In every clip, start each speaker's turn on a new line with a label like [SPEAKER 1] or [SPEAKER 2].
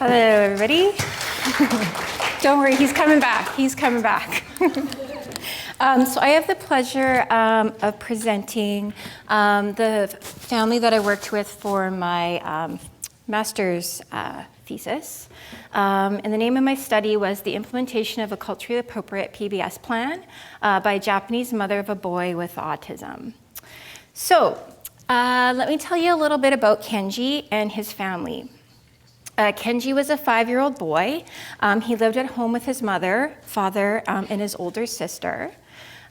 [SPEAKER 1] Hello, everybody. Don't worry, he's coming back. He's coming back. So I have the pleasure of presenting the family that I worked with for my master's thesis. And the name of my study was The Implementation of a Culturally Appropriate PBS Plan by a Japanese mother of a boy with autism. So let me tell you a little bit about Kenji and his family. Kenji was a 5-year-old boy. He lived at home with his mother, father, and his older sister.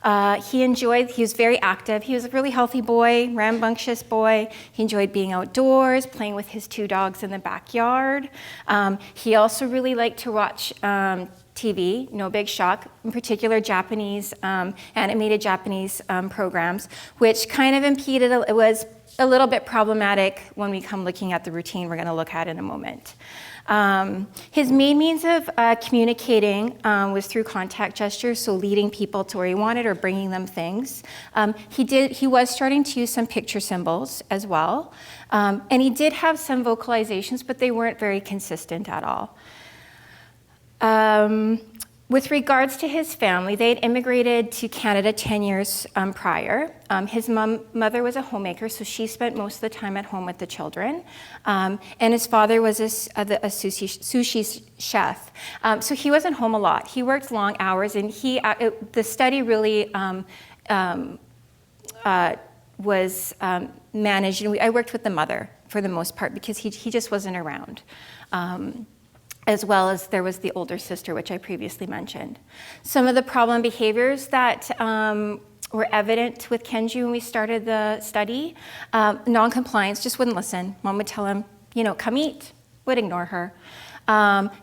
[SPEAKER 1] He was very active. He was a really healthy boy, rambunctious boy. He enjoyed being outdoors, playing with his 2 dogs in the backyard. He also really liked to watch TV, no big shock, in particular Japanese, animated Japanese programs, which kind of impeded, it was a little bit problematic when we come looking at the routine we're going to look at in a moment. His main means of communicating was through contact gestures, so leading people to where he wanted or bringing them things. He was starting to use some picture symbols as well. And he did have some vocalizations, but they weren't very consistent at all. With regards to his family, they had immigrated to Canada 10 years prior. His mother was a homemaker, so she spent most of the time at home with the children. And his father was a sushi chef. So he wasn't home a lot. He worked long hours, and the study really was managed. And I worked with the mother for the most part because he just wasn't around. As well as there was the older sister, which I previously mentioned. Some of the problem behaviors that were evident with Kenji when we started the study, non-compliance, just wouldn't listen. Mom would tell him, come eat, would ignore her.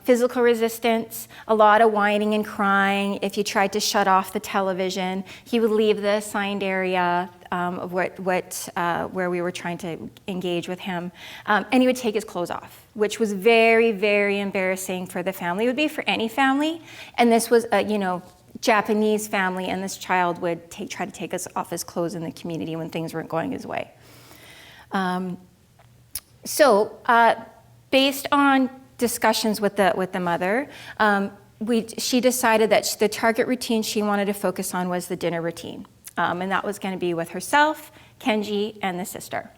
[SPEAKER 1] Physical resistance, a lot of whining and crying. If you tried to shut off the television, he would leave the assigned area of where we were trying to engage with him, and he would take his clothes off, which was very, very embarrassing for the family. It would be for any family, and this was a Japanese family, and this child would try to take us off his clothes in the community when things weren't going his way. Based on discussions with the mother, she decided that the target routine she wanted to focus on was the dinner routine. And that was going to be with herself, Kenji, and the sister.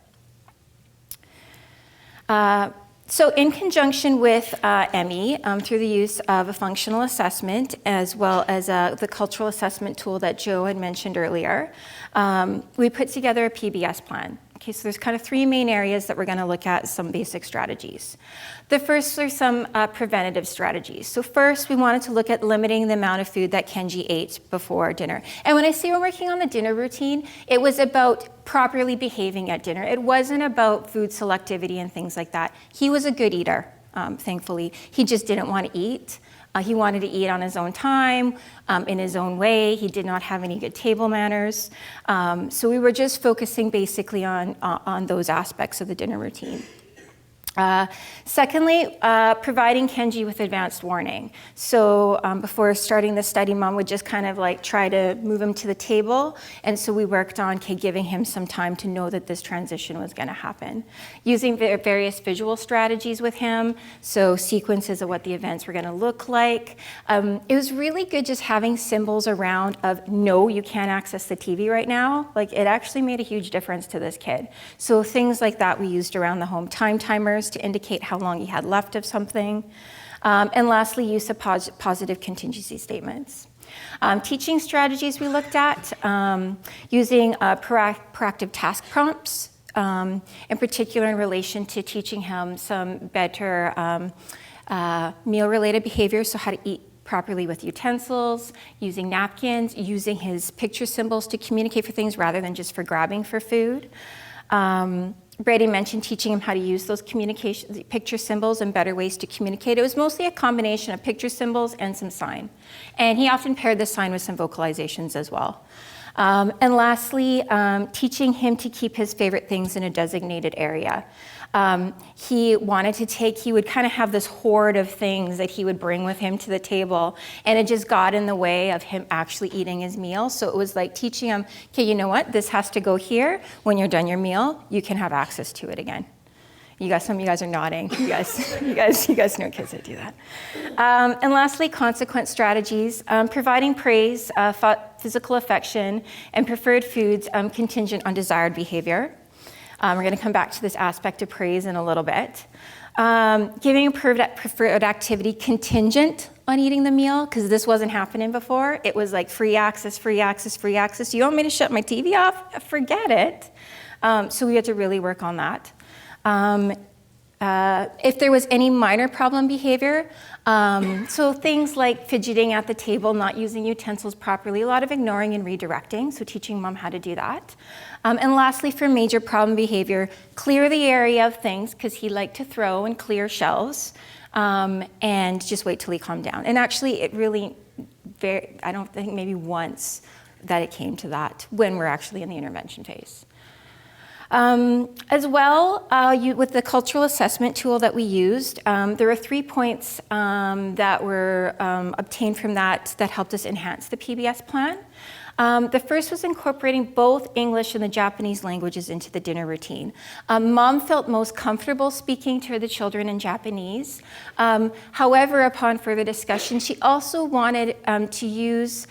[SPEAKER 1] So in conjunction with Emmy, through the use of a functional assessment, as well as the cultural assessment tool that Joe had mentioned earlier, we put together a PBS plan. Okay, so there's kind of 3 main areas that we're going to look at, some basic strategies. The first are some preventative strategies. So first, we wanted to look at limiting the amount of food that Kenji ate before dinner. And when I say we're working on the dinner routine, it was about properly behaving at dinner. It wasn't about food selectivity and things like that. He was a good eater, thankfully. He just didn't want to eat. He wanted to eat on his own time, in his own way. He did not have any good table manners. So we were just focusing basically on those aspects of the dinner routine. Secondly, providing Kenji with advanced warning. So before starting the study, Mom would just kind of try to move him to the table. And so we worked on giving him some time to know that this transition was going to happen. Using various visual strategies with him, so sequences of what the events were going to look like. It was really good just having symbols around of, no, you can't access the TV right now. It actually made a huge difference to this kid. So things like that we used around the home. Time timers to indicate how long he had left of something. And lastly, use of positive contingency statements. Teaching strategies we looked at, using proactive task prompts, in particular in relation to teaching him some better meal-related behaviors, so how to eat properly with utensils, using napkins, using his picture symbols to communicate for things rather than just for grabbing for food. Brady mentioned teaching him how to use those picture symbols and better ways to communicate. It was mostly a combination of picture symbols and some sign. And he often paired the sign with some vocalizations as well. And lastly, teaching him to keep his favorite things in a designated area. He would kind of have this hoard of things that he would bring with him to the table, and it just got in the way of him actually eating his meal. So it was like teaching him, okay, you know what, this has to go here. When you're done your meal, you can have access to it again. Some of you guys are nodding. You guys know kids that do that. And lastly, consequence strategies, providing praise, physical affection, and preferred foods contingent on desired behavior. We're going to come back to this aspect of praise in a little bit. Giving a preferred activity contingent on eating the meal, because this wasn't happening before. It was like free access, free access, free access. You want me to shut my TV off? Forget it. So we had to really work on that. If there was any minor problem behavior, so things like fidgeting at the table, not using utensils properly, a lot of ignoring and redirecting, so teaching mom how to do that. And lastly, for major problem behavior, clear the area of things, because he liked to throw and clear shelves, and just wait till he calmed down. And actually, it really, I don't think maybe once that it came to that when we're actually in the intervention phase. As well, with the cultural assessment tool that we used, there were 3 points that were obtained from that helped us enhance the PBS plan. The first was incorporating both English and the Japanese languages into the dinner routine. Mom felt most comfortable speaking to the children in Japanese. However, upon further discussion, she also wanted to use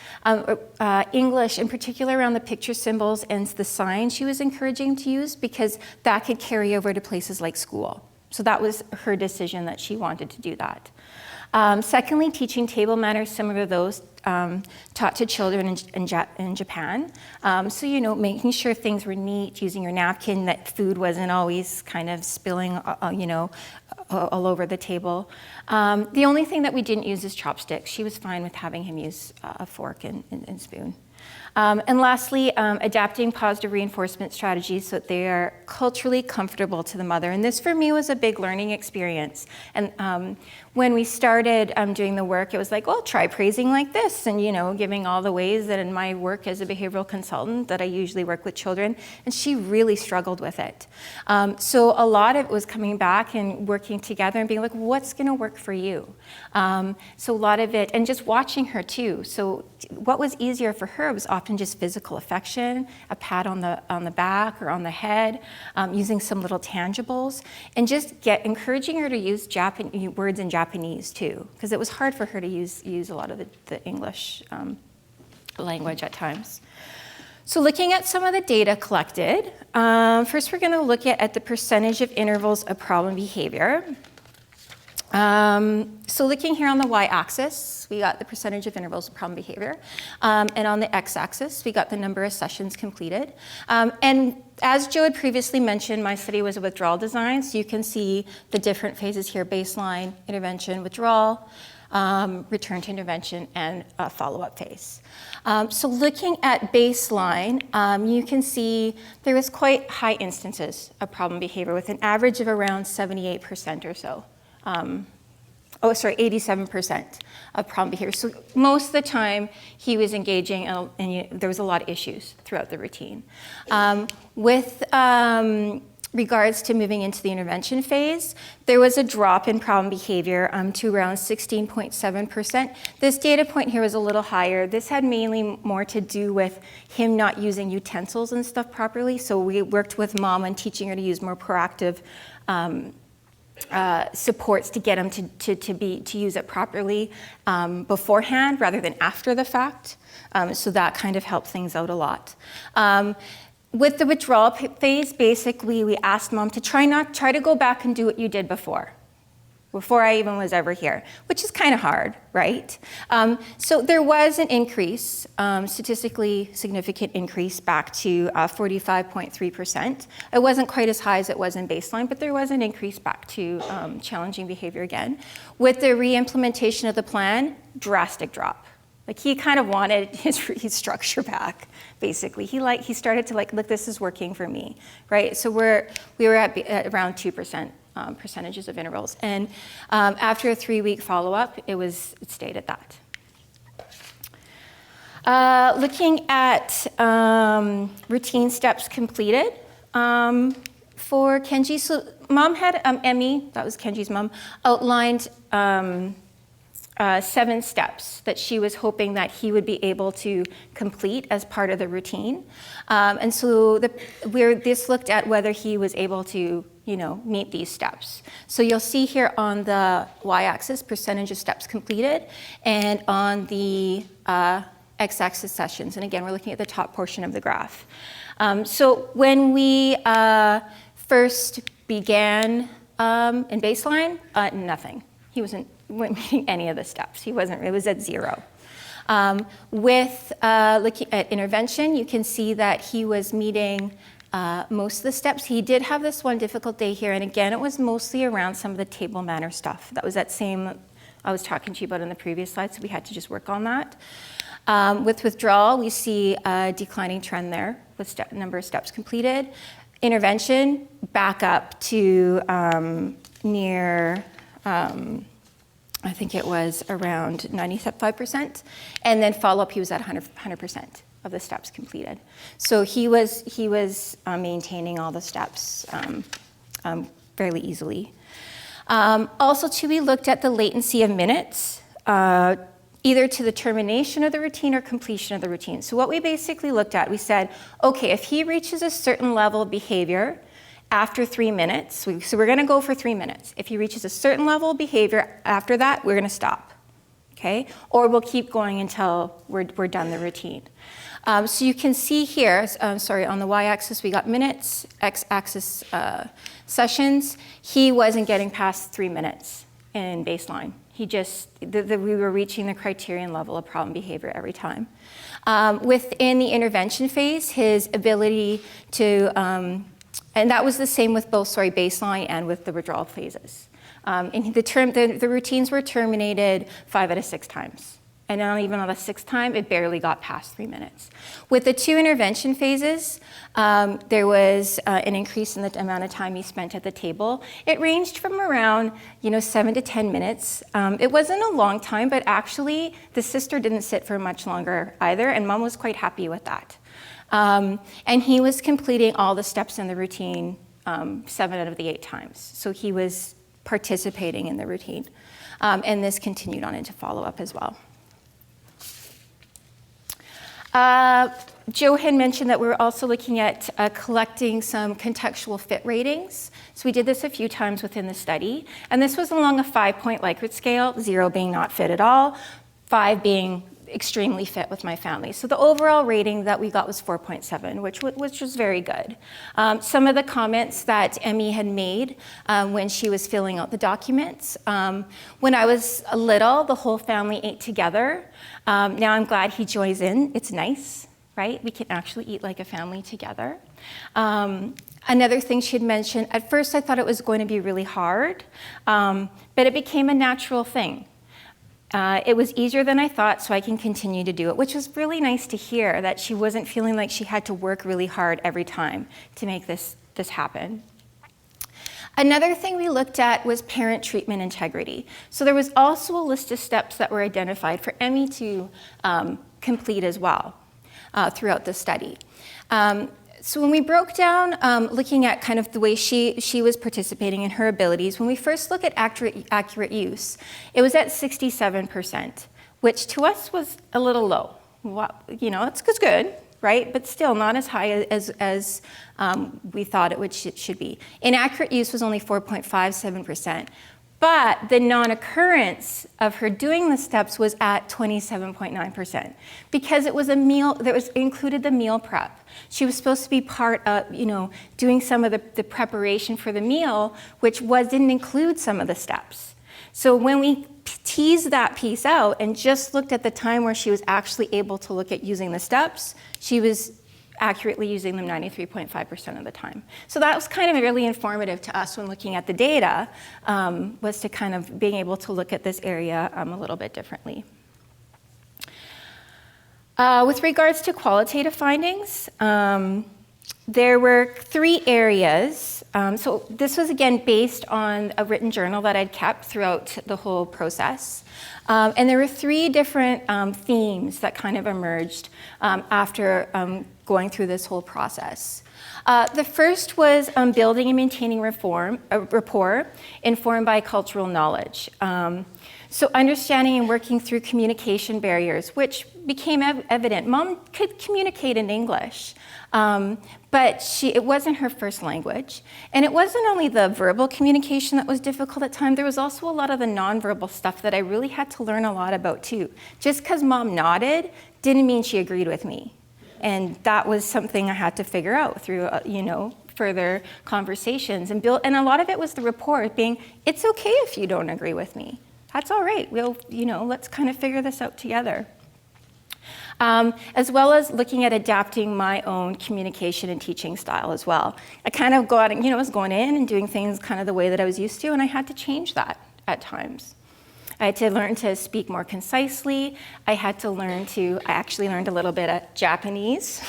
[SPEAKER 1] English, in particular around the picture symbols and the signs she was encouraging to use, because that could carry over to places like school. So that was her decision that she wanted to do that. Secondly, teaching table manners similar to those taught to children in Japan. So, making sure things were neat, using your napkin, that food wasn't always kind of spilling, all over the table. The only thing that we didn't use is chopsticks. She was fine with having him use a fork and spoon. And lastly, adapting positive reinforcement strategies so that they are culturally comfortable to the mother. And this for me was a big learning experience. And when we started doing the work, it was like, well, try praising like this, and giving all the ways that in my work as a behavioral consultant that I usually work with children. And she really struggled with it. So a lot of it was coming back and working together and being like, what's going to work for you? So a lot of it, and just watching her too. So what was easier for her was often just physical affection, a pat on the back or on the head, using some little tangibles, and just encouraging her to use words in Japanese too, because it was hard for her to use a lot of the English language at times. So looking at some of the data collected, first we're going to look at the percentage of intervals of problem behavior. So looking here on the y-axis, we got the percentage of intervals of problem behavior. And on the x-axis, we got the number of sessions completed. And as Joe had previously mentioned, my study was a withdrawal design. So you can see the different phases here: baseline, intervention, withdrawal, return to intervention, and a follow-up phase. So looking at baseline, you can see there was quite high instances of problem behavior with an average of around 78% or so. 87% of problem behavior. So most of the time he was engaging, and there was a lot of issues throughout the routine. With regards to moving into the intervention phase, there was a drop in problem behavior to around 16.7%. This data point here was a little higher. This had mainly more to do with him not using utensils and stuff properly. So we worked with mom on teaching her to use more proactive supports to get him to use it properly beforehand rather than after the fact. So that kind of helped things out a lot. With the withdrawal phase, basically we asked mom to try to go back and do what you did before I even was ever here, which is kind of hard, right? So there was an increase, statistically significant increase back to 45.3%. It wasn't quite as high as it was in baseline, but there was an increase back to challenging behavior again. With the re-implementation of the plan, drastic drop. Like he kind of wanted his structure back, basically. He started to look, this is working for me, right? So we were at around 2%. Percentages of intervals. And after a 3-week follow-up, it stayed at that. Looking at routine steps completed for Kenji. So mom had, Emmy, that was Kenji's mom, outlined 7 steps that she was hoping that he would be able to complete as part of the routine. And so this looked at whether he was able to meet these steps. So you'll see here on the y-axis percentage of steps completed, and on the x-axis sessions. And again, we're looking at the top portion of the graph. So when we first began in baseline, nothing. He wasn't meeting any of the steps. It was at 0. With looking at intervention, you can see that he was meeting most of the steps. He did have this one difficult day here, and again, it was mostly around some of the table manner stuff. That was that same I was talking to you about in the previous slide, so we had to just work on that. With withdrawal, we see a declining trend there with number of steps completed. Intervention, back up to near, I think it was around 95%. And then follow-up, he was at 100% of the steps completed. So he was maintaining all the steps fairly easily. Also, too, we looked at the latency of minutes, either to the termination of the routine or completion of the routine. So what we basically looked at, we said, okay, if he reaches a certain level of behavior after 3 minutes, so we're going to go for 3 minutes. If he reaches a certain level of behavior after that, we're going to stop, okay? Or we'll keep going until we're done the routine. So you can see here, on the y-axis we got minutes, x-axis sessions. He wasn't getting past 3 minutes in baseline. We were reaching the criterion level of problem behavior every time. Within the intervention phase, his ability to, and that was the same with both, baseline and with the withdrawal phases. And the routines were terminated 5 out of 6 times. And not even on the 6th time, it barely got past 3 minutes. With the 2 intervention phases, there was an increase in the amount of time he spent at the table. It ranged from around 7 to 10 minutes. It wasn't a long time, but actually the sister didn't sit for much longer either, and mom was quite happy with that. And he was completing all the steps in the routine 7 out of the 8 times. So he was participating in the routine. And this continued on into follow-up as well. Joe had mentioned that we were also looking at collecting some contextual fit ratings. So we did this a few times within the study. And this was along a 5-point Likert scale, 0 being not fit at all, 5 being extremely fit with my family. So the overall rating that we got was 4.7, which was very good. Some of the comments that Emmy had made when she was filling out the documents. When I was little, the whole family ate together. Now I'm glad he joins in. It's nice, right? We can actually eat like a family together. Another thing she had mentioned, at first I thought it was going to be really hard, but it became a natural thing. It was easier than I thought, so I can continue to do it, which was really nice to hear, that she wasn't feeling like she had to work really hard every time to make this happen. Another thing we looked at was parent treatment integrity. So there was also a list of steps that were identified for Emmy to complete as well throughout the study. So when we broke down looking at kind of the way she was participating in her abilities, when we first look at accurate use, it was at 67%, which to us was a little low. It's good, right? But still not as high as we thought it should be. Inaccurate use was only 4.57%. But the non-occurrence of her doing the steps was at 27.9% because it was a meal that included the meal prep. She was supposed to be part of, doing some of the preparation for the meal, which didn't include some of the steps. So when we teased that piece out and just looked at the time where she was actually able to look at using the steps, she was accurately using them 93.5% of the time. So that was kind of really informative to us when looking at the data, was to kind of being able to look at this area a little bit differently. With regards to qualitative findings, there were 3 areas. So this was again based on a written journal that I'd kept throughout the whole process. And there were 3 different themes that kind of emerged after going through this whole process. The first was building and maintaining rapport informed by cultural knowledge. So understanding and working through communication barriers, which became evident. Mom could communicate in English, but it wasn't her first language. And it wasn't only the verbal communication that was difficult at times, there was also a lot of the nonverbal stuff that I really had to learn a lot about too. Just because Mom nodded didn't mean she agreed with me. And that was something I had to figure out through, further conversations and build. And a lot of it was the rapport being, it's okay if you don't agree with me. That's all right. We'll, let's kind of figure this out together. As well as looking at adapting my own communication and teaching style as well. I kind of was going in and doing things kind of the way that I was used to, and I had to change that at times. I had to learn to speak more concisely. I actually learned a little bit of Japanese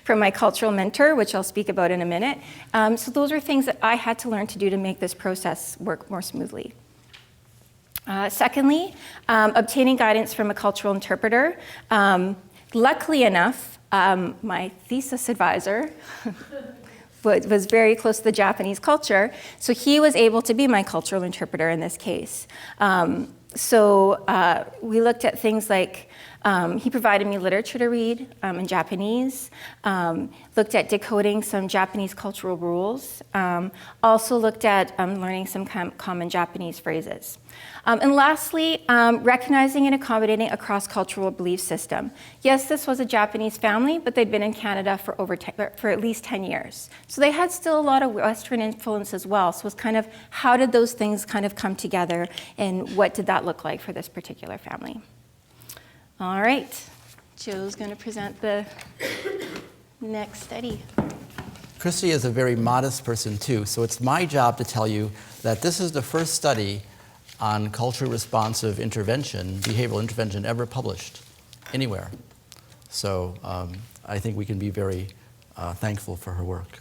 [SPEAKER 1] from my cultural mentor, which I'll speak about in a minute. So those are things that I had to learn to do to make this process work more smoothly. Secondly, obtaining guidance from a cultural interpreter. Luckily enough, my thesis advisor was very close to the Japanese culture, so he was able to be my cultural interpreter in this case. So we looked at things like, he provided me literature to read in Japanese, looked at decoding some Japanese cultural rules, also looked at learning some common Japanese phrases. And lastly, recognizing and accommodating a cross-cultural belief system. Yes, this was a Japanese family, but they'd been in Canada for at least 10 years. So they had still a lot of Western influence as well. So it's kind of, how did those things kind of come together, and what did that look like for this particular family? All right, Joe's going to present the next study.
[SPEAKER 2] Christy is a very modest person too, so it's my job to tell you that this is the first study on culturally responsive intervention, behavioral intervention, ever published anywhere. So I think we can be very thankful for her work.